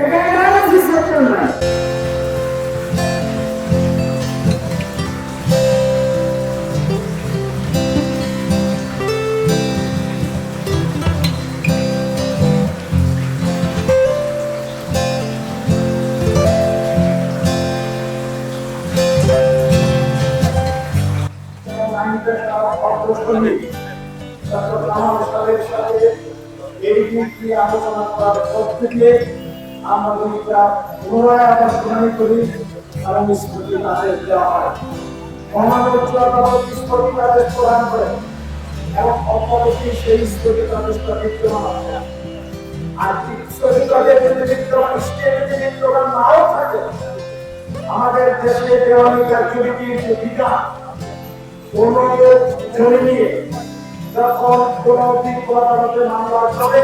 এখানে dialysis centre নাই। আলোচনা করার পর থেকে আমরা পুনরায় আবার শুনানি করি এবং স্থগিতাদেশ দেওয়া হয়। মহামান্য আদালত স্থগিতাদেশ প্রদান করেন এবং অপরটি সেই স্থগিতাদেশটা বিদ্যমান আছে। আর স্থগিতাদেশ যদি বিদ্যমান যদি বিদ্যমান নাও থাকে, আমাদের দেশে দেওয়ানি কার্যবিধির যে বিধান কোন জমি নিয়ে যখন কোন বিপদ আদালতে মামলা চলে,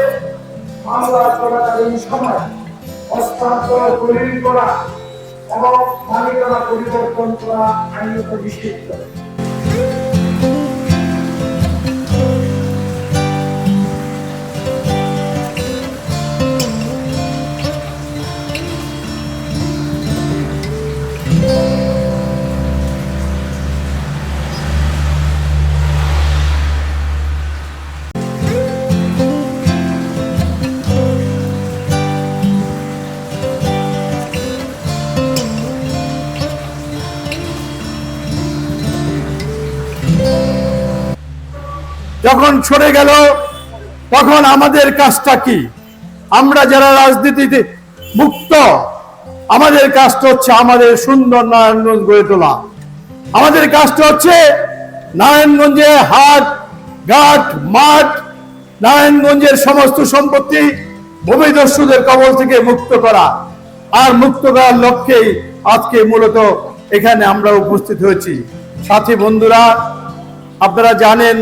মামলা চলাকালীন সময় হস্তান্তর দলিল করা এবং মালিকানা পরিবর্তন করা আইনত নিষিদ্ধ। যখন সরে গেল তখন আমাদের কাজটা কি? আমরা যারা রাজনীতিতে মুক্ত, আমাদের কাজটা হচ্ছে আমাদের সুন্দর নারায়ণগঞ্জ গড়ে তোলা। আমাদের কাজটা হচ্ছে নারায়ণগঞ্জে হাট ঘাট মাঠ, নারায়ণগঞ্জের সমস্ত সম্পত্তি ভূমিদস্যুদের কবল থেকে মুক্ত করা। আর মুক্ত করার লক্ষ্যেই আজকে মূলত এখানে আমরা উপস্থিত হয়েছি। সাথী বন্ধুরা, আপনারা জানেন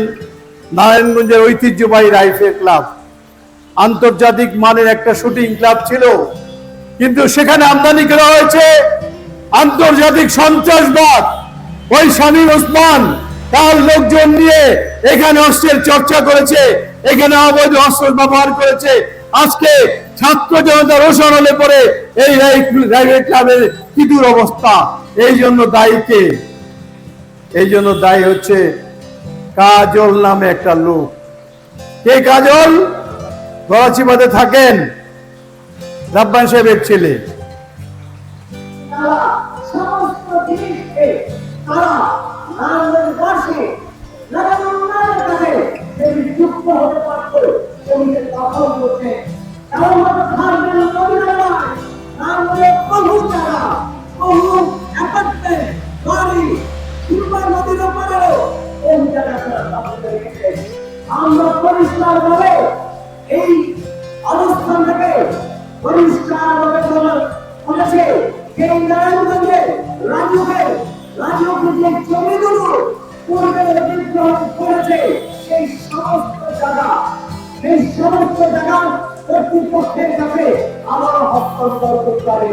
নারায়ণগঞ্জের ঐতিহ্যবাহী রাইফেল ক্লাব আন্তর্জাতিক মানের একটা শুটিং ক্লাব ছিল, কিন্তু সেখানে আমদানি করা হয়েছে আন্তর্জাতিক সন্ত্রাসবাদ। ওই শামীম ওসমান তার লোকজন নিয়ে এখানে অস্ত্রের চর্চা করেছে, এখানে অবৈধ অস্ত্র ব্যবহার করেছে। আজকে ছাত্র জনতা রোষণ হলে পরে এই রাইফেল ক্লাবের কি দুরবস্থা। এই জন্য দায়ী কে? এই জন্য দায়ী হচ্ছে কাজল নামে একটা লোক। কে কাজল? গলাচিপাতে থাকেন, রাব্বান সাহেবের ছেলে। আমরা পরিষ্কার ভাবে এই অবস্থান থেকে পরিষ্কার ভাবে বলেছে যে নারায়ণগঞ্জে রাজুকে যে জমিগুলো পূর্বে অধিগ্রহণ করেছে সেই সমস্ত জায়গা কর্তৃপক্ষের কাছে আবার হস্তান্তর করতে পারে।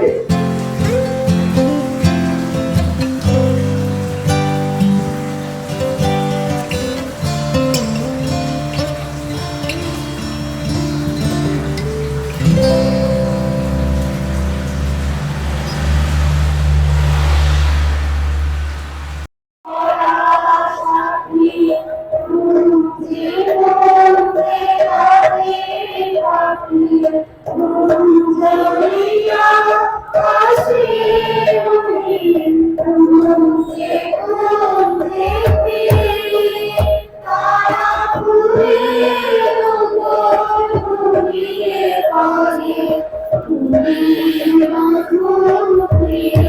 Thank you.